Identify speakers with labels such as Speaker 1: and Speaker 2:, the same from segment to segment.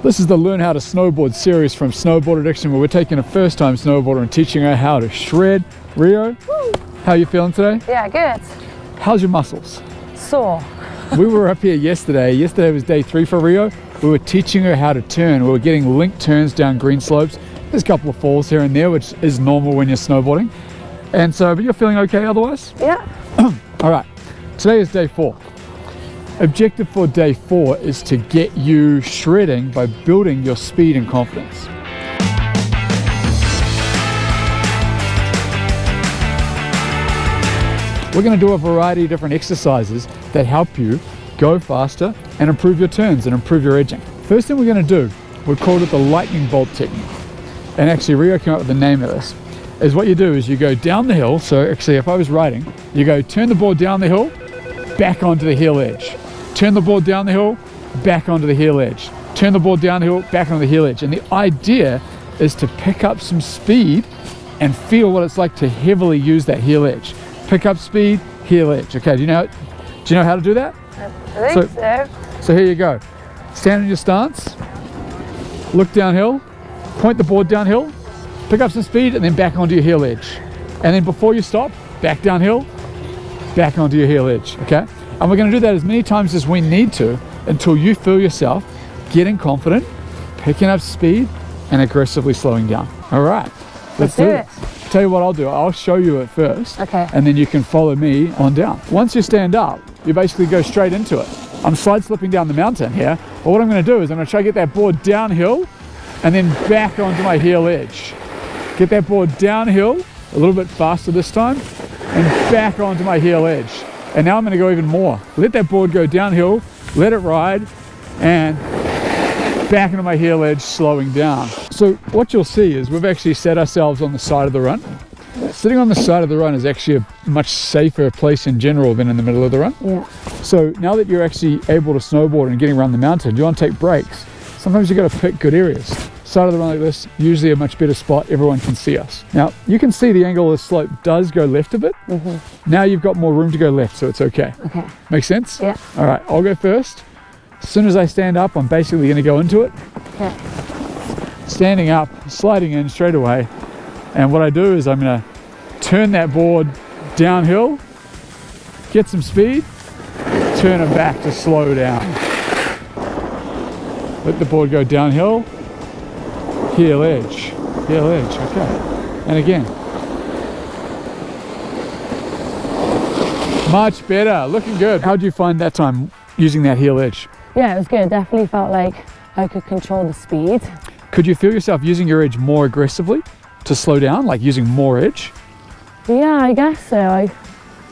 Speaker 1: This is the Learn How to Snowboard series from Snowboard Addiction, where we're taking a first-time snowboarder and teaching her how to shred. Rio,
Speaker 2: Woo.
Speaker 1: How are you feeling today?
Speaker 2: Yeah, good.
Speaker 1: How's your muscles?
Speaker 2: Sore.
Speaker 1: We were up here yesterday. Yesterday was day 3 for Rio. We were teaching her how to turn. We were getting linked turns down green slopes. There's a couple of falls here and there, which is normal when you're snowboarding. And so, but you're feeling okay otherwise?
Speaker 2: Yeah.
Speaker 1: All right, today is day 4. Objective for day 4 is to get you shredding by building your speed and confidence. We're going to do a variety of different exercises that help you go faster and improve your turns and improve your edging. First thing we're going to do, we called it the lightning bolt technique. And actually Rio came up with the name of this. Is what you do is you go down the hill. So actually if I was riding, you go turn the board down the hill, back onto the heel edge. Turn the board down the hill, back onto the heel edge. Turn the board down the hill, back onto the heel edge. And the idea is to pick up some speed and feel what it's like to heavily use that heel edge. Pick up speed, heel edge. Okay, do you know how to do that?
Speaker 2: I think so.
Speaker 1: So here you go. Stand in your stance, look downhill, point the board downhill, pick up some speed, and then back onto your heel edge. And then before you stop, back downhill, back onto your heel edge, okay? And we're going to do that as many times as we need to until you feel yourself getting confident, picking up speed, and aggressively slowing down. All right, let's do it. Tell you what I'll do. I'll show you it first,
Speaker 2: okay,
Speaker 1: and then you can follow me on down. Once you stand up, you basically go straight into it. I'm slide slipping down the mountain here, but what I'm going to do is I'm going to try to get that board downhill and then back onto my heel edge. Get that board downhill a little bit faster this time and back onto my heel edge. And now I'm going to go even more. Let that board go downhill, let it ride, and back into my heel edge, slowing down. So what you'll see is we've actually set ourselves on the side of the run. Sitting on the side of the run is actually a much safer place in general than in the middle of the run.
Speaker 2: Yeah.
Speaker 1: So now that you're actually able to snowboard and getting around the mountain, you want to take breaks. Sometimes you've got to pick good areas. Side of the run like this, usually a much better spot, everyone can see us. Now, you can see the angle of the slope does go left a bit. Mm-hmm. Now you've got more room to go left, so it's okay. Okay. Make sense?
Speaker 2: Yeah.
Speaker 1: All right, I'll go first. As soon as I stand up, I'm basically going to go into it.
Speaker 2: Okay.
Speaker 1: Standing up, sliding in straight away. And what I do is I'm going to turn that board downhill, get some speed, turn it back to slow down. Let the board go downhill, heel edge, okay. And again. Much better, looking good. How did you find that time using that heel edge?
Speaker 2: Yeah, it was good. Definitely felt like I could control the speed.
Speaker 1: Could you feel yourself using your edge more aggressively to slow down, like using more edge?
Speaker 2: Yeah, I guess so. I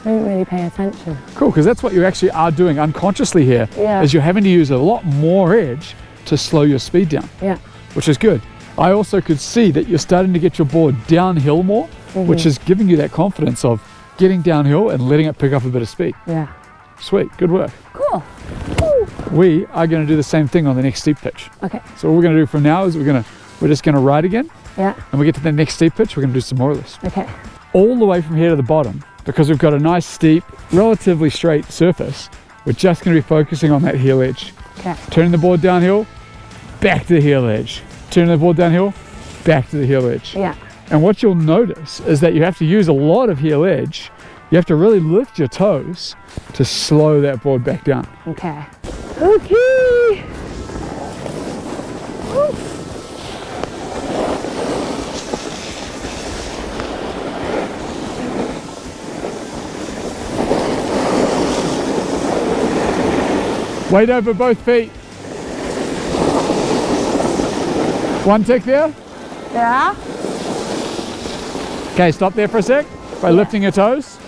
Speaker 2: didn't really pay attention.
Speaker 1: Cool, because that's what you actually are doing unconsciously here.
Speaker 2: Yeah.
Speaker 1: Is you're having to use a lot more edge to slow your speed down.
Speaker 2: Yeah.
Speaker 1: Which is good. I also could see that you're starting to get your board downhill more, mm-hmm, which is giving you that confidence of getting downhill and letting it pick up a bit of speed.
Speaker 2: Yeah.
Speaker 1: Sweet, good work.
Speaker 2: Cool.
Speaker 1: Woo. We are going to do the same thing on the next steep pitch.
Speaker 2: Okay.
Speaker 1: So what we're going to do from now is we're just going to ride again.
Speaker 2: Yeah.
Speaker 1: And we get to the next steep pitch, we're going to do some more of this.
Speaker 2: Okay.
Speaker 1: All the way from here to the bottom, because we've got a nice steep, relatively straight surface, we're just going to be focusing on that heel edge.
Speaker 2: Okay.
Speaker 1: Turning the board downhill, back to the heel edge. Turning the board downhill, back to the heel edge.
Speaker 2: Yeah.
Speaker 1: And what you'll notice is that you have to use a lot of heel edge. You have to really lift your toes to slow that board back down.
Speaker 2: Okay. Okay. Woo.
Speaker 1: Weight over both feet. One tick there.
Speaker 2: Yeah.
Speaker 1: Okay, stop there for a sec by lifting your toes.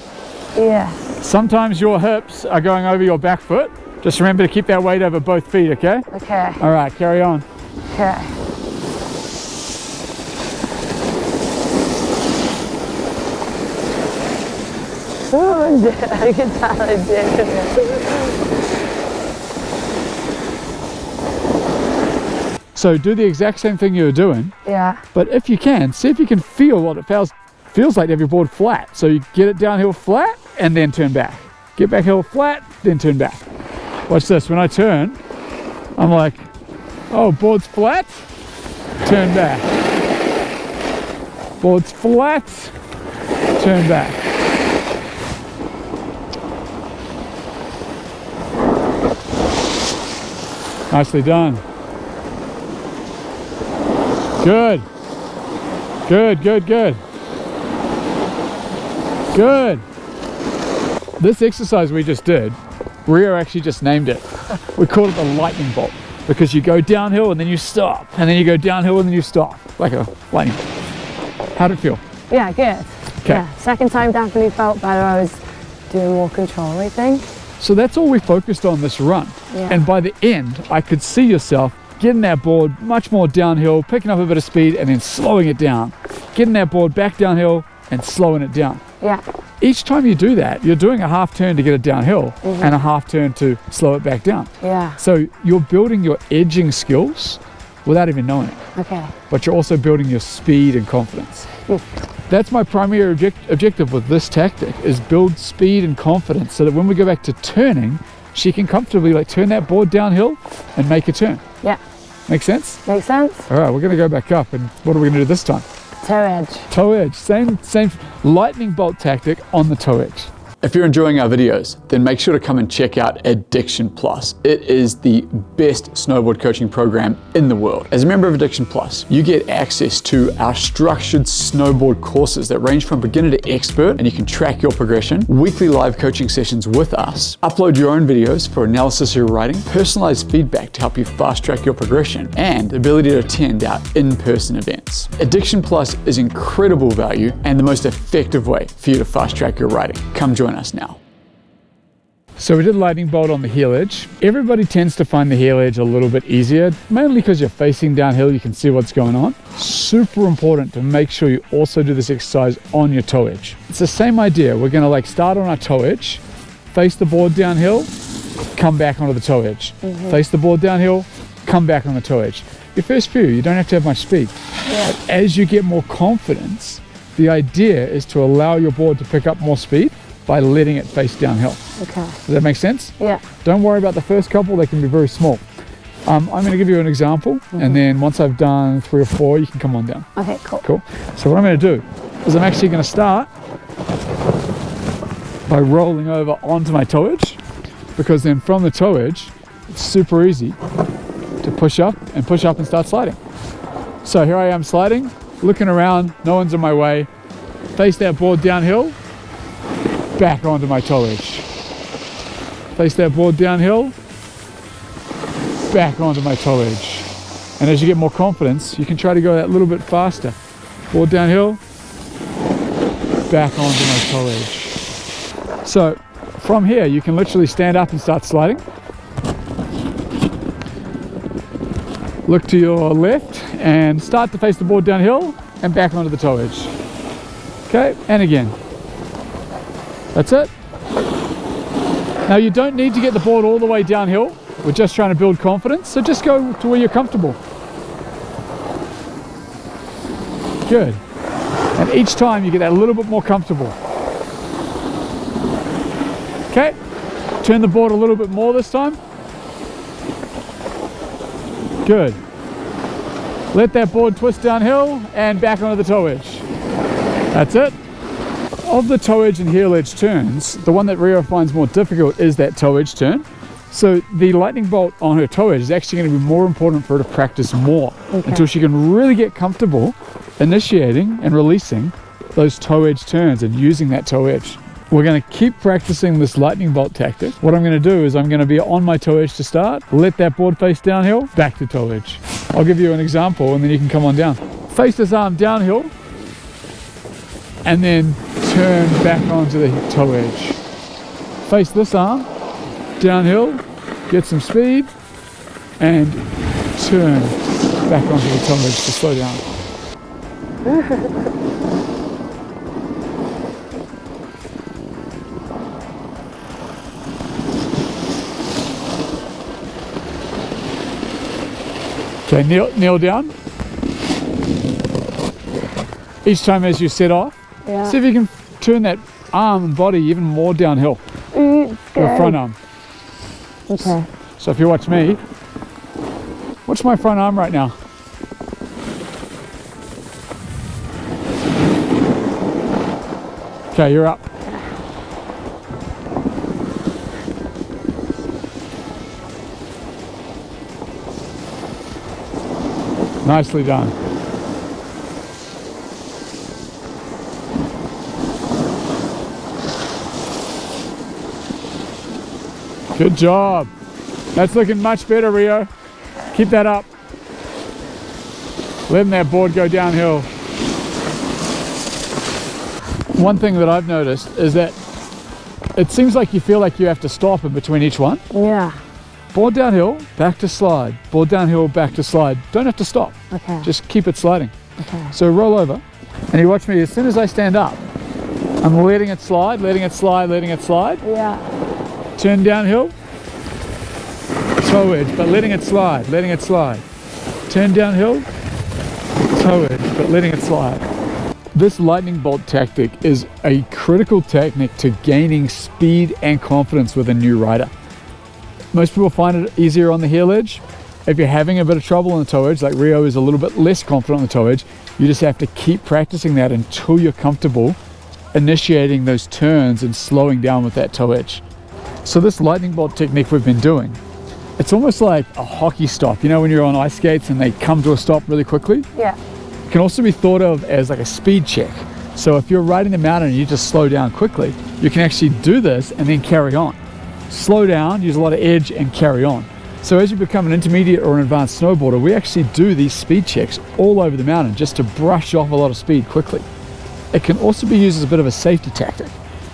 Speaker 2: Yeah.
Speaker 1: Sometimes your hips are going over your back foot. Just remember to keep that weight over both feet, okay?
Speaker 2: Okay.
Speaker 1: All right, carry on.
Speaker 2: Okay. Oh, I can tell I did.
Speaker 1: So do the exact same thing you were doing.
Speaker 2: Yeah.
Speaker 1: But if you can, see if you can feel what it feels like to have your board flat. So you get it downhill flat and then turn back. Get back hill flat, then turn back. Watch this, when I turn, I'm like Oh, board's flat, turn back. Board's flat, turn back. Nicely done. Good. Good, good, good. Good. This exercise we just did, Rio actually just named it. We called it the lightning bolt because you go downhill and then you stop, and then you go downhill and then you stop, like a lightning bolt. How'd it feel?
Speaker 2: Yeah, good.
Speaker 1: Okay.
Speaker 2: Yeah, second time definitely felt better. I was doing more control, I think.
Speaker 1: So that's all we focused on this run.
Speaker 2: Yeah.
Speaker 1: And by the end, I could see yourself getting that board much more downhill, picking up a bit of speed and then slowing it down. Getting that board back downhill and slowing it down.
Speaker 2: Yeah.
Speaker 1: Each time you do that, you're doing a half turn to get it downhill and a half turn to slow it back down.
Speaker 2: Yeah.
Speaker 1: So you're building your edging skills without even knowing it.
Speaker 2: Okay.
Speaker 1: But you're also building your speed and confidence. That's my primary objective with this tactic, is build speed and confidence so that when we go back to turning, she can comfortably like turn that board downhill and make a turn.
Speaker 2: Yeah.
Speaker 1: Make sense?
Speaker 2: Makes sense?
Speaker 1: All right, we're gonna go back up, and what are we gonna do this time?
Speaker 2: Toeedge.
Speaker 1: Toeedge, same lightning bolt tactic on the toeedge. If you're enjoying our videos, then make sure to come and check out Addiction Plus. It is the best snowboard coaching program in the world. As a member of Addiction Plus, you get access to our structured snowboard courses that range from beginner to expert, and you can track your progression, weekly live coaching sessions with us, upload your own videos for analysis of your writing, personalized feedback to help you fast track your progression, and the ability to attend our in-person events. Addiction Plus is incredible value and the most effective way for you to fast track your writing. Come join us now. So we did lightning bolt on the heel edge. Everybody tends to find the heel edge a little bit easier, mainly because you're facing downhill, you can see what's going on. Super important to make sure you also do this exercise on your toe edge. It's the same idea. We're gonna like start on our toe edge, face the board downhill, come back onto the toe edge. Face the board downhill, come back on the toe edge. Your first few, you don't have to have much speed.
Speaker 2: Yeah.
Speaker 1: But as you get more confidence, the idea is to allow your board to pick up more speed by letting it face downhill.
Speaker 2: Okay.
Speaker 1: Does that make sense?
Speaker 2: Yeah.
Speaker 1: Don't worry about the first couple, they can be very small. I'm going to give you an example, and then once I've done 3 or 4, you can come on down.
Speaker 2: Okay, cool.
Speaker 1: Cool. So what I'm going to do is I'm actually going to start by rolling over onto my toe edge, because then from the toe edge, it's super easy to push up and start sliding. So here I am sliding, looking around, no one's in my way, face that board downhill, back onto my toe edge. Face that board downhill, back onto my toe edge. And as you get more confidence, you can try to go that little bit faster. Board downhill, back onto my toe edge. So from here, you can literally stand up and start sliding. Look to your left and start to face the board downhill and back onto the toe edge. Okay, and again. That's it. Now you don't need to get the board all the way downhill. We're just trying to build confidence, so just go to where you're comfortable. Good. And each time you get that a little bit more comfortable. Okay, turn the board a little bit more this time. Good. Let that board twist downhill and back onto the toe edge. That's it. Of the toe edge and heel edge turns, the one that Rio finds more difficult is that toe edge turn. So the lightning bolt on her toe edge is actually going to be more important for her to practice more until she can really get comfortable initiating and releasing those toe edge turns and using that toe edge. We're going to keep practicing this lightning bolt tactic. What I'm going to do is I'm going to be on my toe edge to start, let that board face downhill, back to toe edge. I'll give you an example and then you can come on down. Face this arm downhill and then turn back onto the toe edge. Face this arm downhill, get some speed and turn back onto the toe edge to slow down. Okay, kneel down. Each time as you set off, see if you can turn that arm and body even more downhill. Your front arm.
Speaker 2: Okay.
Speaker 1: So if you watch me, Watch my front arm right now. Okay, you're up. Nicely done. Good job. That's looking much better, Rio. Keep that up. Letting that board go downhill. One thing that I've noticed is that it seems like you feel like you have to stop in between each one.
Speaker 2: Yeah.
Speaker 1: Board downhill, back to slide. Board downhill, back to slide. Don't have to stop.
Speaker 2: Okay.
Speaker 1: Just keep it sliding.
Speaker 2: Okay.
Speaker 1: So roll over, and you watch me. As soon as I stand up, I'm letting it slide, letting it slide, letting it slide.
Speaker 2: Yeah.
Speaker 1: Turn downhill, toe edge, but letting it slide, letting it slide. Turn downhill, toe edge, but letting it slide. This lightning bolt tactic is a critical technique to gaining speed and confidence with a new rider. Most people find it easier on the heel edge. If you're having a bit of trouble on the toe edge, like Rio is a little bit less confident on the toe edge, you just have to keep practicing that until you're comfortable initiating those turns and slowing down with that toe edge. So this lightning bolt technique we've been doing, it's almost like a hockey stop. You know when you're on ice skates and they come to a stop really quickly?
Speaker 2: Yeah.
Speaker 1: It can also be thought of as like a speed check. So if you're riding the mountain and you just slow down quickly, you can actually do this and then carry on. Slow down, use a lot of edge, and carry on. So as you become an intermediate or an advanced snowboarder, we actually do these speed checks all over the mountain just to brush off a lot of speed quickly. It can also be used as a bit of a safety tactic.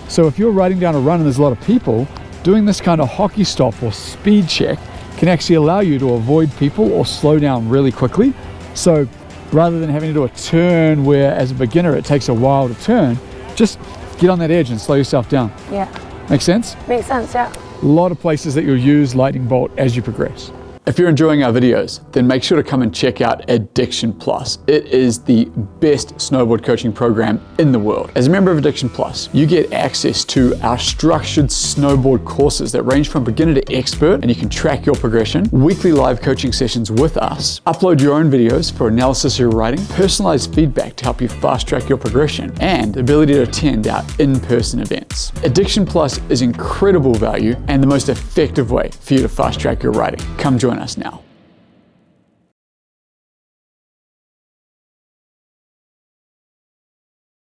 Speaker 1: So if you're riding down a run and there's a lot of people, doing this kind of hockey stop or speed check can actually allow you to avoid people or slow down really quickly. So rather than having to do a turn where as a beginner it takes a while to turn, just get on that edge and slow yourself down.
Speaker 2: Yeah.
Speaker 1: Make sense?
Speaker 2: Makes sense, yeah.
Speaker 1: A lot of places that you'll use lightning bolt as you progress. If you're enjoying our videos, then make sure to come and check out Addiction Plus. It is the best snowboard coaching program in the world. As a member of Addiction Plus, you get access to our structured snowboard courses that range from beginner to expert, and you can track your progression, weekly live coaching sessions with us, upload your own videos for analysis of your writing, personalized feedback to help you fast track your progression, and the ability to attend our in-person events. Addiction Plus is incredible value and the most effective way for you to fast track your writing. Come join us now.